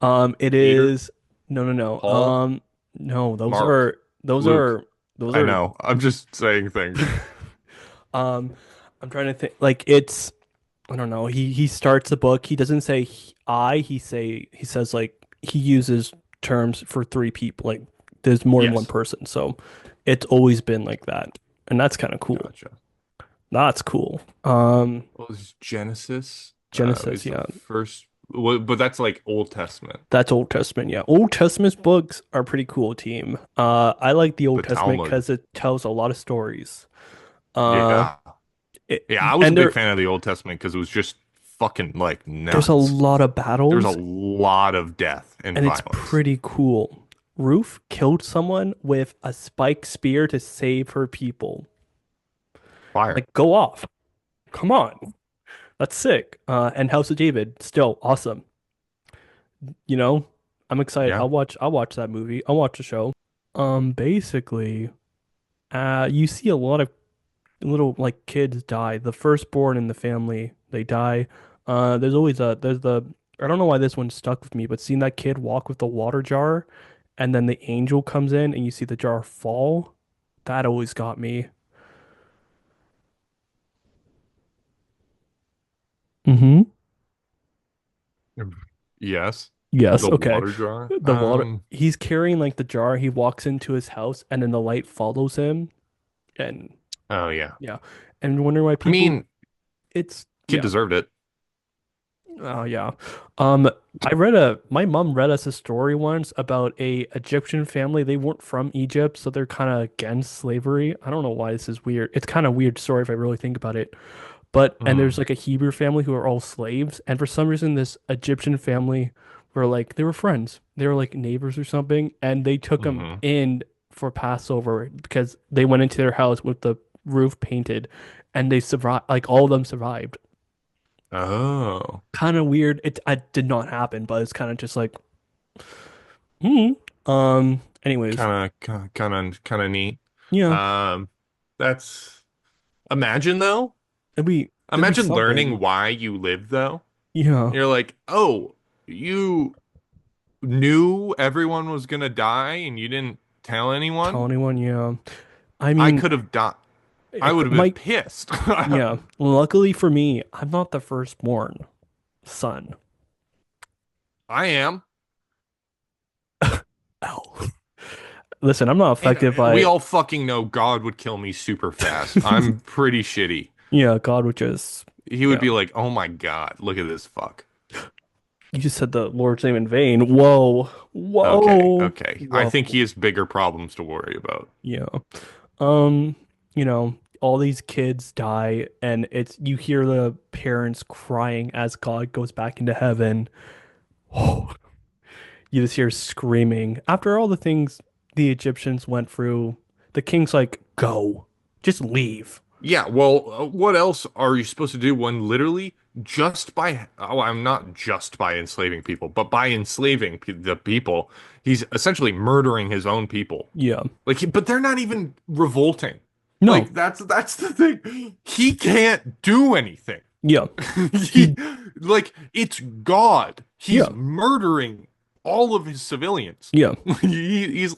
Speaker 2: It
Speaker 1: Peter,
Speaker 2: is no, no, no.
Speaker 1: Paul,
Speaker 2: No,
Speaker 1: Mark,
Speaker 2: those
Speaker 1: Luke?
Speaker 2: are those
Speaker 1: I
Speaker 2: are
Speaker 1: know. I'm just saying things.
Speaker 2: um I'm trying to think like it's I don't know. He starts the book. He doesn't say he says like he uses terms for three people. Like there's more than one
Speaker 1: Yes.
Speaker 2: person. So it's always been like that. And that's kind of cool.
Speaker 1: Gotcha.
Speaker 2: That's cool.
Speaker 1: Well, it's Genesis.
Speaker 2: Genesis,
Speaker 1: Is the
Speaker 2: yeah.
Speaker 1: first, well, but that's like Old Testament.
Speaker 2: That's Old Testament, yeah. Old Testament books are pretty cool, team. I like the
Speaker 1: The
Speaker 2: Old Testament
Speaker 1: Talmud.
Speaker 2: because it tells a lot of stories. Uh,
Speaker 1: Yeah. Yeah, I was a
Speaker 2: and
Speaker 1: big fan of the Old Testament because it was just fucking like
Speaker 2: there's a
Speaker 1: nuts.
Speaker 2: lot of
Speaker 1: There's a
Speaker 2: battles,
Speaker 1: lot of death and
Speaker 2: and it's
Speaker 1: violence.
Speaker 2: pretty cool. Ruth killed someone with a spike spear to save her people.
Speaker 1: Fire.
Speaker 2: Like, go off. Come on. That's sick. And House of David, still awesome. You know, I'm excited.
Speaker 1: Yeah.
Speaker 2: I'll watch that movie. I'll watch the show. Basically, you see a lot of little like kids die. The firstborn in the family, they die. There's the I don't know why this one stuck with me, but seeing that kid walk with the water jar and then the angel comes in and you see the jar fall, that always got me. Mm-hmm.
Speaker 1: Yes.
Speaker 2: Yes,
Speaker 1: The
Speaker 2: okay.
Speaker 1: water jar.
Speaker 2: The water, he's carrying like the jar, he walks into his house and then the light follows him and
Speaker 1: Oh yeah.
Speaker 2: yeah. And wondering why
Speaker 1: I
Speaker 2: people
Speaker 1: mean,
Speaker 2: it's
Speaker 1: kid
Speaker 2: yeah.
Speaker 1: deserved it.
Speaker 2: Oh yeah. My mom read us a story once about a Egyptian family. They weren't from Egypt, so they're kind of against slavery. I don't know why this is weird. It's kind of weird story if I really think about it. But and there's
Speaker 1: Mm.
Speaker 2: like a Hebrew family who are all slaves, and for some reason this Egyptian family were like they were friends. They were like neighbors or something, and they took them
Speaker 1: Hmm.
Speaker 2: in for Passover because they went into their house with the roof painted, and they survived. Like all of them survived.
Speaker 1: Oh.
Speaker 2: Kind of weird. It did not happen, but it's kind of just like, hmm. Anyways,
Speaker 1: Kind of neat.
Speaker 2: yeah,
Speaker 1: Um, that's imagine though.
Speaker 2: it'd be. There'd be
Speaker 1: Imagine learning
Speaker 2: something.
Speaker 1: why you live though.
Speaker 2: Yeah.
Speaker 1: You're like, oh, you knew everyone was gonna die and you didn't tell anyone.
Speaker 2: Tell anyone, yeah. I
Speaker 1: I
Speaker 2: mean,
Speaker 1: could have died. I
Speaker 2: it
Speaker 1: would have been
Speaker 2: might,
Speaker 1: pissed.
Speaker 2: yeah. Luckily for me, I'm not the firstborn son.
Speaker 1: I am.
Speaker 2: Ow. Listen, I'm not
Speaker 1: And
Speaker 2: affected
Speaker 1: we
Speaker 2: by,
Speaker 1: all fucking know God would kill me super fast. I'm pretty shitty.
Speaker 2: yeah, God would just,
Speaker 1: He would
Speaker 2: yeah.
Speaker 1: be like, "Oh my God, look at this fuck."
Speaker 2: You just said the Lord's name in vain. Whoa.
Speaker 1: Okay,
Speaker 2: Whoa.
Speaker 1: okay. I think he
Speaker 2: Whoa.
Speaker 1: has bigger problems to worry about.
Speaker 2: Yeah. You know, all these kids die and it's you hear the parents crying as God goes back into heaven. Oh, you just hear screaming. After all the things the Egyptians went through, the king's like, "Go. Just leave."
Speaker 1: Yeah, well, what else are you supposed to do when literally just by, oh, I'm not just by enslaving people, but by enslaving the people, he's essentially murdering his own people.
Speaker 2: Yeah.
Speaker 1: Like, but they're not even revolting.
Speaker 2: No.
Speaker 1: Like, that's the thing. He can't do anything.
Speaker 2: Yeah.
Speaker 1: He,
Speaker 2: He
Speaker 1: like, it's God. He's
Speaker 2: yeah.
Speaker 1: murdering all of his civilians.
Speaker 2: Yeah.
Speaker 1: He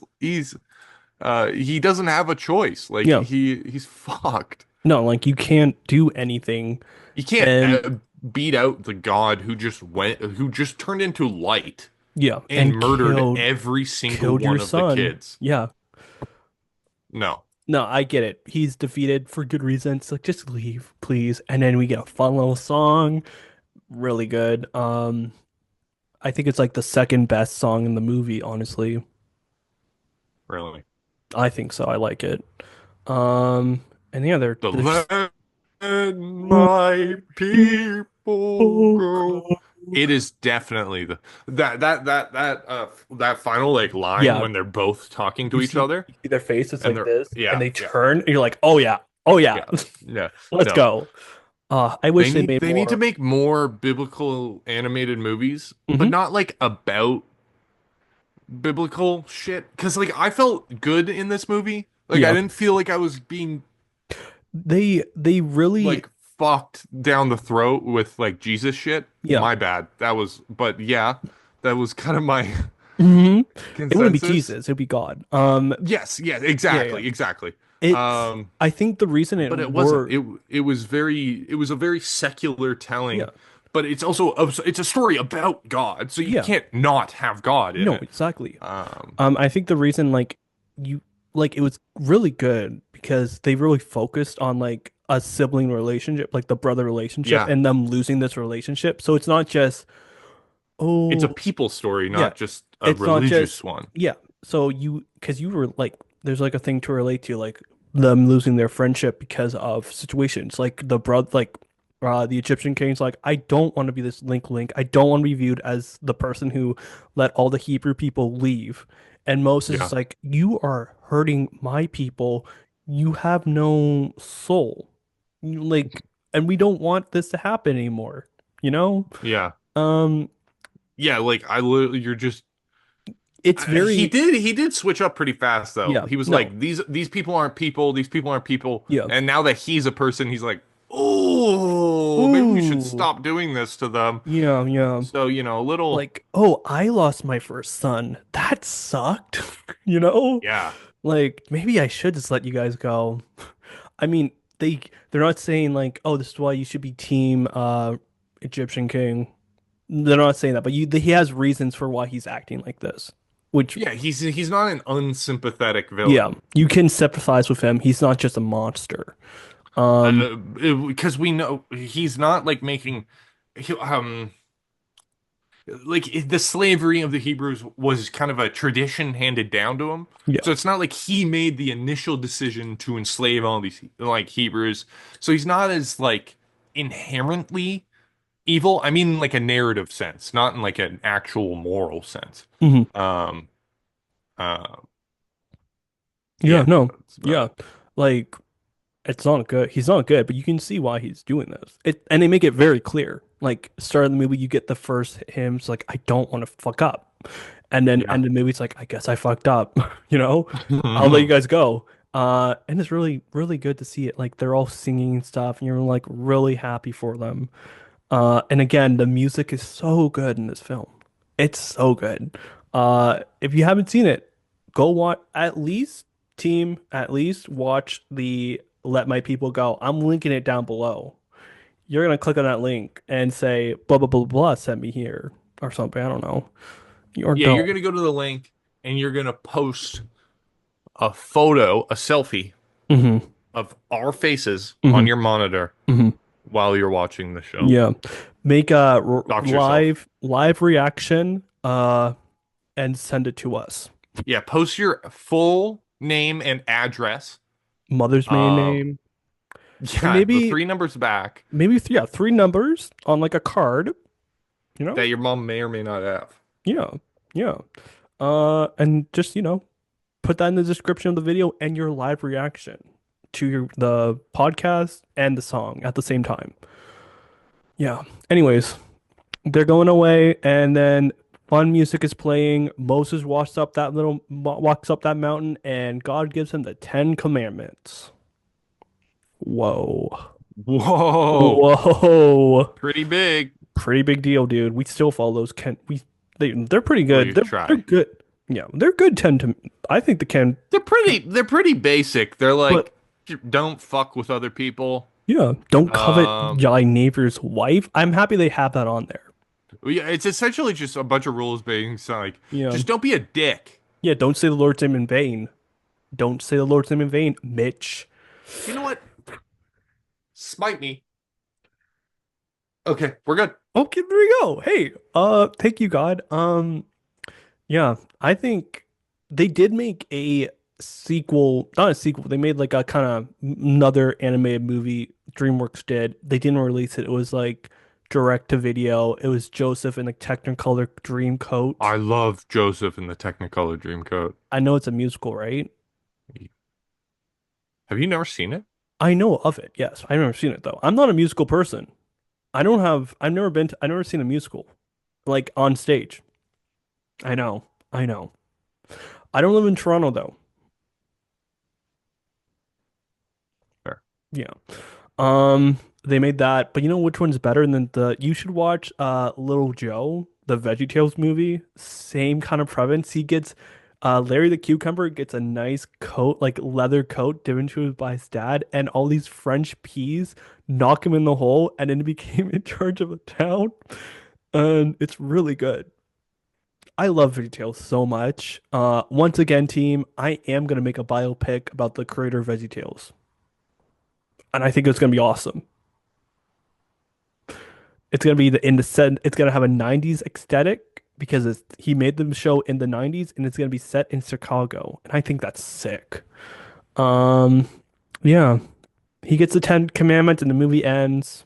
Speaker 1: doesn't have a choice. Like,
Speaker 2: Yeah.
Speaker 1: he's fucked.
Speaker 2: No, like you can't do anything.
Speaker 1: You can't
Speaker 2: And
Speaker 1: beat out the god who just turned into light
Speaker 2: yeah,
Speaker 1: and
Speaker 2: and
Speaker 1: murdered every single
Speaker 2: killed your
Speaker 1: one of the
Speaker 2: son.
Speaker 1: kids.
Speaker 2: Yeah.
Speaker 1: No,
Speaker 2: No, I get it. He's defeated for good reasons. Like, just leave, please. And then we get a fun little song. Really good. I think it's like the second best song in the movie, honestly.
Speaker 1: really.
Speaker 2: I think so. I like it. Um, and yeah,
Speaker 1: The
Speaker 2: there's
Speaker 1: let my people
Speaker 2: oh
Speaker 1: go.
Speaker 2: God.
Speaker 1: It is definitely that final like line
Speaker 2: Yeah,
Speaker 1: when they're both talking to each other
Speaker 2: you see their faces
Speaker 1: and
Speaker 2: like
Speaker 1: they're
Speaker 2: this, and
Speaker 1: yeah,
Speaker 2: they
Speaker 1: yeah,
Speaker 2: turn, and you're like, oh yeah, oh yeah,
Speaker 1: yeah, yeah.
Speaker 2: let's
Speaker 1: No.
Speaker 2: go. I wish they made
Speaker 1: They need to
Speaker 2: more.
Speaker 1: make more biblical animated movies, but
Speaker 2: Hmm.
Speaker 1: not like about biblical shit. Because like I felt good in this movie. Like I
Speaker 2: Yeah,
Speaker 1: didn't feel like I was being
Speaker 2: they really
Speaker 1: like fucked down the throat with like Jesus shit.
Speaker 2: yeah.
Speaker 1: My bad. That was, but yeah, that was kind of my
Speaker 2: Hmm. It wouldn't be
Speaker 1: consensus.
Speaker 2: Jesus, it'd be God.
Speaker 1: Yes, yeah,
Speaker 2: Yeah, yeah.
Speaker 1: exactly, exactly.
Speaker 2: It's
Speaker 1: Um,
Speaker 2: I think the reason it
Speaker 1: but it wasn't.
Speaker 2: worked.
Speaker 1: It was a very secular telling,
Speaker 2: Yeah,
Speaker 1: but it's also it's a story about God, so you
Speaker 2: yeah.
Speaker 1: can't not have God in
Speaker 2: No,
Speaker 1: it.
Speaker 2: exactly.
Speaker 1: Um,
Speaker 2: I think the reason you it was really good because they really focused on like a sibling relationship, like the brother relationship,
Speaker 1: yeah,
Speaker 2: and them losing this relationship. So it's not just
Speaker 1: it's a
Speaker 2: oh
Speaker 1: people story,
Speaker 2: yeah,
Speaker 1: not just a
Speaker 2: it's not just
Speaker 1: religious one.
Speaker 2: yeah. So because you were like there's like a thing to relate to like them losing their friendship because of situations like the Egyptian king's like I don't want to be this link. I don't want to be viewed as the person who let all the Hebrew people leave. And Moses is
Speaker 1: Yeah,
Speaker 2: like you are hurting my people. You have no soul. Like and we don't want this to happen anymore. You know?
Speaker 1: yeah,
Speaker 2: Um
Speaker 1: yeah. Like I literally, you're just
Speaker 2: it's very
Speaker 1: he did switch up pretty fast though.
Speaker 2: yeah,
Speaker 1: He was
Speaker 2: no.
Speaker 1: like these people aren't people, these people aren't people,
Speaker 2: Yeah.
Speaker 1: and now that he's a person, he's like, oh, maybe we should
Speaker 2: Ooh.
Speaker 1: stop doing this to them.
Speaker 2: Yeah, yeah.
Speaker 1: So you know, a little,
Speaker 2: Like, oh, I lost my first son. That sucked. You know?
Speaker 1: yeah,
Speaker 2: Like, maybe I should just let you guys go. I mean, they're not saying like, oh, this is why you should be team Egyptian king. They're not saying that, but he has reasons for why he's acting like this. Which,
Speaker 1: yeah. He's not an unsympathetic
Speaker 2: yeah,
Speaker 1: villain.
Speaker 2: you can sympathize with him. He's not just a monster. Um,
Speaker 1: Because we know he's not like making like the slavery of the Hebrews was kind of a tradition handed down to him.
Speaker 2: yeah.
Speaker 1: So it's not like he made the initial decision to enslave all these like Hebrews. So he's not as like inherently evil. I mean like a narrative sense, not in like an actual moral sense.
Speaker 2: Hmm.
Speaker 1: Um uh
Speaker 2: Yeah,
Speaker 1: yeah,
Speaker 2: no.
Speaker 1: that's about
Speaker 2: Yeah.
Speaker 1: it.
Speaker 2: Like it's not good. He's not good, but you can see why he's doing this. And they make it very clear. Like start of the movie, you get the first hymns like I don't want to fuck up, and then
Speaker 1: Yeah.
Speaker 2: end of the movie, it's like I guess I fucked up. You know, I'll let you guys go. And it's really, really good to see it. Like they're all singing and stuff, and you're like really happy for them. And again, the music is so good in this film. It's so good. If you haven't seen it, go watch at least at least watch the Let My People Go. I'm linking it down below. You're gonna click on that link and say blah blah blah blah sent me here or something. I don't know. Or
Speaker 1: Yeah, you're
Speaker 2: don't.
Speaker 1: gonna go to the link and you're gonna post a photo, a selfie
Speaker 2: Hmm.
Speaker 1: of our faces on
Speaker 2: Hmm.
Speaker 1: your monitor
Speaker 2: Hmm.
Speaker 1: while you're watching the show.
Speaker 2: Yeah. Make a
Speaker 1: Dox yourself.
Speaker 2: live reaction and send it to us.
Speaker 1: Yeah, post your full name and address.
Speaker 2: Mother's maiden
Speaker 1: Um,
Speaker 2: name. And
Speaker 1: yeah, the three numbers back
Speaker 2: yeah, three numbers on like a card, you know?
Speaker 1: that your mom may or may not have.
Speaker 2: Yeah. Yeah. And just, put that in the description of the video and your live reaction to the podcast and the song at the same time. Yeah. Anyways, they're going away and then fun music is playing. Moses walks up that mountain and God gives him the 10 commandments. Whoa.
Speaker 1: Whoa,
Speaker 2: Whoa.
Speaker 1: pretty big.
Speaker 2: Pretty big deal, dude. We still follow those Ken. They're pretty good.
Speaker 1: We
Speaker 2: They're
Speaker 1: try.
Speaker 2: good. Yeah, they're good. I think the Ken.
Speaker 1: They're pretty basic. They're
Speaker 2: But
Speaker 1: like, don't fuck with other people.
Speaker 2: yeah, don't covet
Speaker 1: Um,
Speaker 2: thy neighbor's wife. I'm happy they have that on there.
Speaker 1: yeah, it's essentially just a bunch of rules being so like,
Speaker 2: Yeah,
Speaker 1: just don't be a dick.
Speaker 2: yeah. Don't say the Lord's name in vain. Don't say the Lord's name in vain, Mitch.
Speaker 1: You know what? Smite me. Okay, we're good.
Speaker 2: Okay, there we go. Hey, thank you, God. Yeah, I think they did make a sequel, not a sequel. They made like a kind of another animated movie DreamWorks did. They didn't release it. It was like direct to video. It was Joseph in the Technicolor dream coat.
Speaker 1: I love Joseph in the Technicolor Dreamcoat.
Speaker 2: I know it's a musical, right?
Speaker 1: Have you never seen it?
Speaker 2: I know of it. Yes, I've never seen it though. I'm not a musical person. I've never seen a musical like on stage. I know. I know. I don't live in Toronto though.
Speaker 1: Fair.
Speaker 2: Yeah. They made that, but you know which one's better than you should watch Little Joe, the VeggieTales movie. Same kind of premise. He gets Larry the Cucumber gets a nice coat, like leather coat given to him by his dad, and all these French peas knock him in the hole, and then he became in charge of a town. And it's really good. I love VeggieTales so much. Once again, team, I am gonna make a biopic about the creator of VeggieTales, and I think it's gonna be awesome. It's gonna be the in the set. It's gonna have a '90s aesthetic because he made the show in the '90s, and it's gonna be set in Chicago, and I think that's sick. Um, yeah, he gets the 10 Commandments, and the movie ends.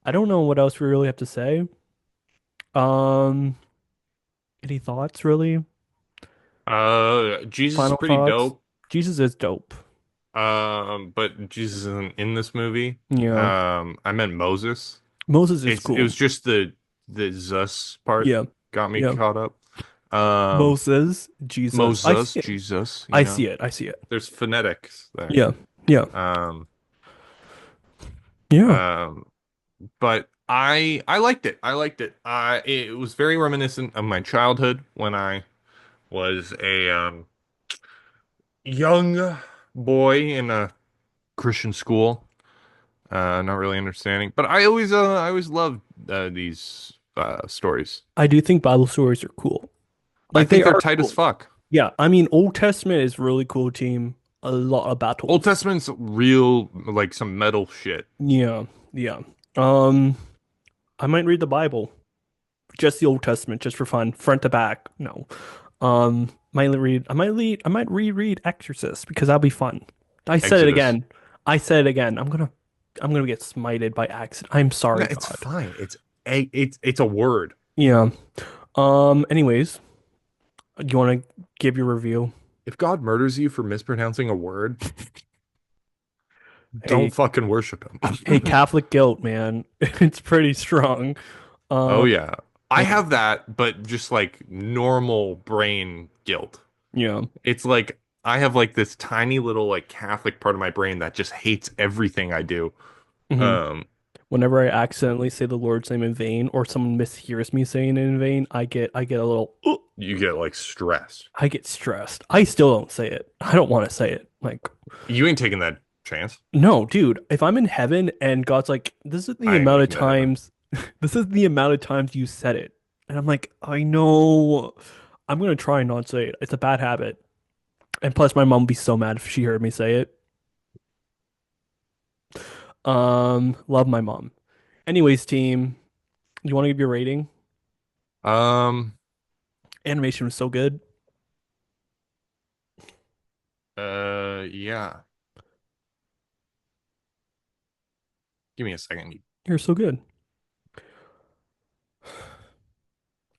Speaker 2: I don't know what else we really have to say. Um, any thoughts, really?
Speaker 1: Jesus is
Speaker 2: Final
Speaker 1: pretty
Speaker 2: thoughts?
Speaker 1: dope.
Speaker 2: Jesus is dope.
Speaker 1: But Jesus isn't in this movie.
Speaker 2: Yeah,
Speaker 1: I meant Moses.
Speaker 2: Moses is
Speaker 1: It
Speaker 2: cool.
Speaker 1: was just the Zus part
Speaker 2: Yeah,
Speaker 1: got me
Speaker 2: yeah.
Speaker 1: caught up. Um,
Speaker 2: Moses, Jesus. I
Speaker 1: Moses,
Speaker 2: see it.
Speaker 1: Jesus,
Speaker 2: I see it. I see it.
Speaker 1: there's phonetics there.
Speaker 2: Yeah, yeah,
Speaker 1: Um,
Speaker 2: yeah.
Speaker 1: um, but I liked it. I liked it. It was very reminiscent of my childhood when I was a young boy in a Christian school. Not really understanding, but I always loved these stories.
Speaker 2: I do think Bible stories are cool.
Speaker 1: I
Speaker 2: Like they
Speaker 1: think they're
Speaker 2: are
Speaker 1: tight as
Speaker 2: cool.
Speaker 1: fuck.
Speaker 2: Yeah, I mean, Old Testament is really cool, team. A lot of
Speaker 1: Old
Speaker 2: battles.
Speaker 1: Testament's real, like some metal shit.
Speaker 2: Yeah, yeah. Um, I might read the Bible, just the Old Testament, just for fun, front to back. No. I might reread Exorcist because that'll be fun. I said it
Speaker 1: Exodus.
Speaker 2: again. I said it again. I'm gonna get smited by accident. I'm
Speaker 1: No,
Speaker 2: sorry,
Speaker 1: it's
Speaker 2: God.
Speaker 1: fine. It's a word.
Speaker 2: Yeah. Anyways, do you want to give your review?
Speaker 1: If God murders you for mispronouncing a word, don't
Speaker 2: Hey,
Speaker 1: fucking worship
Speaker 2: hey,
Speaker 1: him.
Speaker 2: Catholic guilt, man. It's pretty strong.
Speaker 1: Oh
Speaker 2: Um,
Speaker 1: yeah. I
Speaker 2: any-
Speaker 1: have that, but just like normal brain guilt.
Speaker 2: yeah.
Speaker 1: It's like I have like this tiny little like Catholic part of my brain that just hates everything I do.
Speaker 2: Hmm.
Speaker 1: Um,
Speaker 2: Whenever I accidentally say the Lord's name in vain or someone mishears me saying it in vain, I get a little
Speaker 1: you get like stressed.
Speaker 2: I get stressed. I still don't say it. I don't want to say it. Like,
Speaker 1: You ain't taking that chance.
Speaker 2: no, dude, if I'm in heaven and God's like, this is the
Speaker 1: I ain't
Speaker 2: amount of
Speaker 1: making it happen.
Speaker 2: times, this is the amount of times you said it. And I'm like, I know. I'm gonna try and not say it. It's a bad habit. And plus my mom would be so mad if she heard me say it. Love my mom. Anyways, team, you want to give your rating?
Speaker 1: Um,
Speaker 2: Animation was so good.
Speaker 1: yeah. Give me a second.
Speaker 2: You're so good.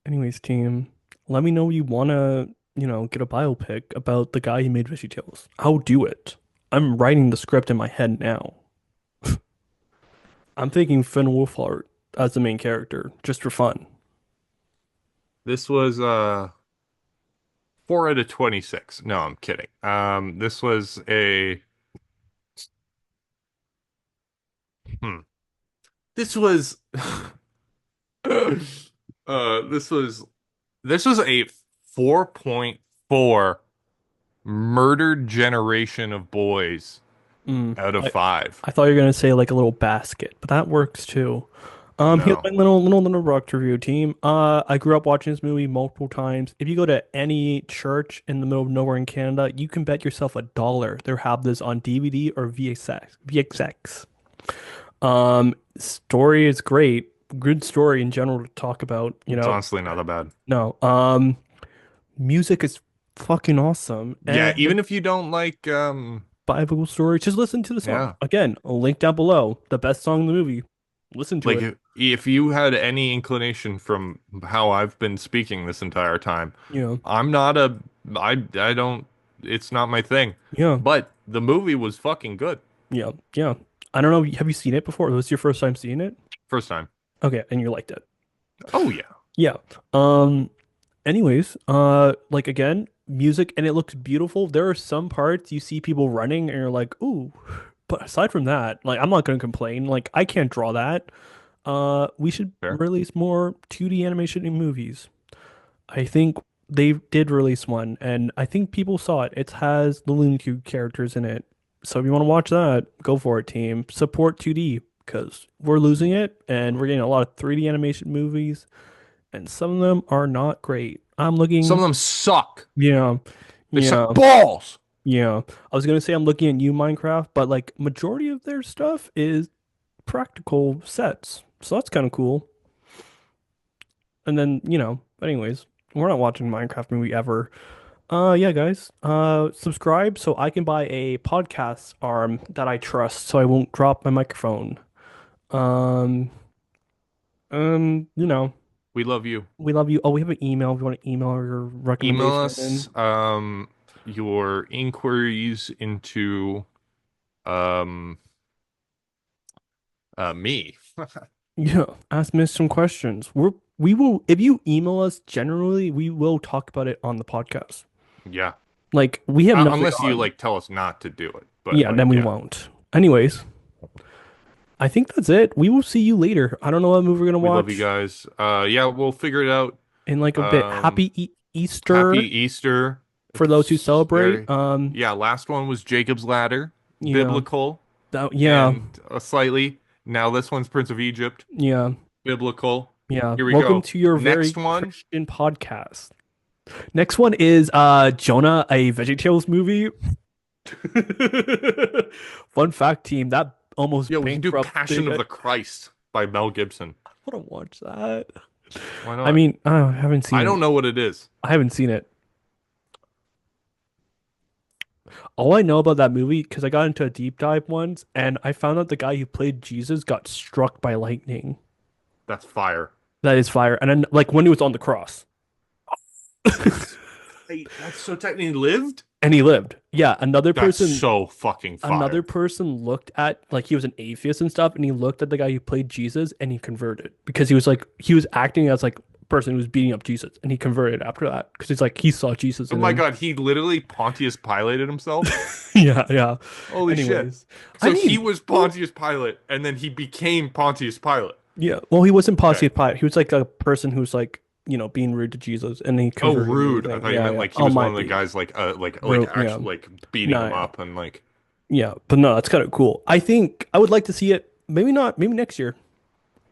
Speaker 2: Anyways, team, let me know you wanna, get a biopic about the guy who made VeggieTales. I'll do it. I'm writing the script in my head now. I'm thinking Finn Wolfhard as the main character, just for fun.
Speaker 1: This was 4 out of 26. No, I'm kidding. This was a hmm. This was this was a 4.4 murdered generation of boys
Speaker 2: Mm,
Speaker 1: out of
Speaker 2: I,
Speaker 1: 5.
Speaker 2: I thought you were gonna say like a little basket, but that works too. Here's
Speaker 1: No.
Speaker 2: my little rock review team. I grew up watching this movie multiple times. If you go to any church in the middle of nowhere in Canada, you can bet yourself $1 they'll have this on DVD or VXX. VXX. Story is great. Good story in general to talk about,
Speaker 1: It's honestly not that bad.
Speaker 2: No. Music is fucking awesome.
Speaker 1: Yeah,
Speaker 2: And
Speaker 1: even if you don't like
Speaker 2: Bible story, just listen to the song.
Speaker 1: yeah.
Speaker 2: Again, a link down below. The best song in the movie. Listen to
Speaker 1: Like
Speaker 2: it.
Speaker 1: if you had any inclination from how I've been speaking this entire time,
Speaker 2: Yeah.
Speaker 1: I'm not a I don't it's not my thing.
Speaker 2: Yeah.
Speaker 1: But the movie was fucking good.
Speaker 2: Yeah. Yeah. I don't know. Have you seen it before? Was this your first time seeing it?
Speaker 1: First time.
Speaker 2: Okay, and you liked it.
Speaker 1: Oh yeah.
Speaker 2: Yeah. Anyways, like again, music and it looks beautiful. There are some parts you see people running and you're like, ooh. But aside from that, like I'm not gonna complain. Like I can't draw that. We should
Speaker 1: Fair.
Speaker 2: release more 2D animation in movies. I think they did release one, and I think people saw it. It has the Looney Tunes characters in it. So if you want to watch that, go for it, team. Support 2D because we're losing it, and we're getting a lot of 3D animation movies, and some of them are not great. I'm
Speaker 1: Some of
Speaker 2: looking,
Speaker 1: them suck.
Speaker 2: yeah,
Speaker 1: They suck
Speaker 2: yeah,
Speaker 1: balls.
Speaker 2: yeah. I was gonna say I'm looking at new Minecraft, but like majority of their stuff is practical sets, so that's kind of cool. And then, but anyways, we're not watching Minecraft movie ever. Yeah, guys. Subscribe so I can buy a podcast arm that I trust so I won't drop my microphone. Um, you know,
Speaker 1: We love you.
Speaker 2: we love you. Oh, we have an email. If you want to email your
Speaker 1: Email
Speaker 2: recommendation
Speaker 1: us
Speaker 2: in.
Speaker 1: your inquiries into um me.
Speaker 2: Yeah, ask me some questions. We will if you email us generally, we will talk about it on the podcast.
Speaker 1: Yeah.
Speaker 2: Like we have nothing
Speaker 1: Unless you
Speaker 2: on.
Speaker 1: like tell us not to do it. But
Speaker 2: Yeah, then
Speaker 1: like
Speaker 2: we
Speaker 1: yeah.
Speaker 2: won't. Anyways, I think that's it. We will see you later. I don't know what movie we're gonna
Speaker 1: We love you
Speaker 2: watch
Speaker 1: guys. Yeah, we'll figure it out.
Speaker 2: in like a bit.
Speaker 1: Um
Speaker 2: Happy
Speaker 1: Happy
Speaker 2: Easter
Speaker 1: Easter.
Speaker 2: for those who
Speaker 1: It's
Speaker 2: celebrate.
Speaker 1: very yeah, last one was Jacob's Ladder,
Speaker 2: Yeah,
Speaker 1: biblical
Speaker 2: yeah,
Speaker 1: and slightly. Now this one's Prince of Egypt,
Speaker 2: yeah,
Speaker 1: biblical.
Speaker 2: yeah.
Speaker 1: Here we
Speaker 2: Welcome
Speaker 1: go.
Speaker 2: to your
Speaker 1: Next
Speaker 2: very
Speaker 1: one.
Speaker 2: Christian podcast. Next one is Jonah, a VeggieTales movie. Fun fact, team, that almost
Speaker 1: Yeah, we can do Passion
Speaker 2: bankrupted.
Speaker 1: of
Speaker 2: I
Speaker 1: the Christ by Mel Gibson.
Speaker 2: want to watch that.
Speaker 1: Why
Speaker 2: I
Speaker 1: not?
Speaker 2: mean, I haven't seen
Speaker 1: I
Speaker 2: it.
Speaker 1: don't know what it is.
Speaker 2: I haven't seen it. All I know about that movie, because I got into a deep dive once, and I found out the guy who played Jesus got struck by lightning.
Speaker 1: That's fire.
Speaker 2: That is fire. And then, like, when he was on the cross.
Speaker 1: That's that's so technically lived?
Speaker 2: and he lived. Yeah,
Speaker 1: That's so fucking
Speaker 2: another
Speaker 1: fire.
Speaker 2: person looked at like he was an atheist and stuff, and he looked at the guy who played Jesus and he converted because he was acting as like a person who was beating up Jesus, and he converted after that because he's like he saw Jesus
Speaker 1: Oh
Speaker 2: in
Speaker 1: my
Speaker 2: him.
Speaker 1: God, he literally Pontius Pilated himself.
Speaker 2: Yeah, yeah.
Speaker 1: Holy shit.
Speaker 2: Anyways, I
Speaker 1: So he
Speaker 2: mean,
Speaker 1: was
Speaker 2: well,
Speaker 1: Pontius Pilate and then he became Pontius Pilate.
Speaker 2: yeah. Well, he wasn't
Speaker 1: Okay.
Speaker 2: Pontius Pilate. He was like a person who's like being rude to Jesus, and he
Speaker 1: Oh,
Speaker 2: converted and
Speaker 1: rude. I
Speaker 2: everything.
Speaker 1: thought you
Speaker 2: Yeah,
Speaker 1: meant
Speaker 2: yeah.
Speaker 1: like he
Speaker 2: Oh,
Speaker 1: was one
Speaker 2: might
Speaker 1: of the
Speaker 2: be.
Speaker 1: guys like
Speaker 2: Real, yeah.
Speaker 1: actually like beating
Speaker 2: No,
Speaker 1: him
Speaker 2: yeah.
Speaker 1: up and like
Speaker 2: Yeah, but no, that's kind of cool. I think I would like to see it. Maybe not. Maybe next year,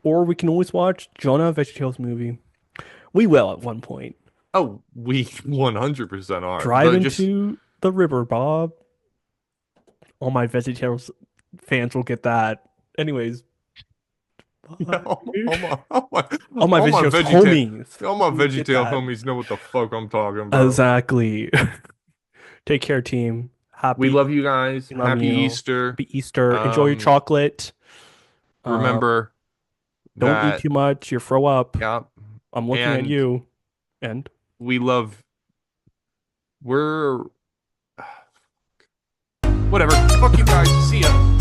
Speaker 2: or we can always watch Jonah VeggieTales movie. We will at one point.
Speaker 1: oh, we 100% are.
Speaker 2: Drive
Speaker 1: The just
Speaker 2: into the river, Bob. All my VeggieTales fans will get that. Anyways,
Speaker 1: yeah,
Speaker 2: bye.
Speaker 1: all
Speaker 2: All my
Speaker 1: my
Speaker 2: VeggieTales
Speaker 1: veggie
Speaker 2: homies
Speaker 1: all my
Speaker 2: will get
Speaker 1: VeggieTale
Speaker 2: that.
Speaker 1: homies know what the fuck I'm talking about.
Speaker 2: Exactly. Take care, team.
Speaker 1: We
Speaker 2: Happy,
Speaker 1: love you guys.
Speaker 2: love
Speaker 1: Happy
Speaker 2: you.
Speaker 1: Easter.
Speaker 2: Happy Easter. Enjoy your
Speaker 1: Um,
Speaker 2: chocolate. Uh,
Speaker 1: remember
Speaker 2: don't eat
Speaker 1: that,
Speaker 2: too much. You throw up.
Speaker 1: yeah,
Speaker 2: I'm looking at
Speaker 1: and
Speaker 2: you. And
Speaker 1: we love we're whatever. Fuck you guys. See ya.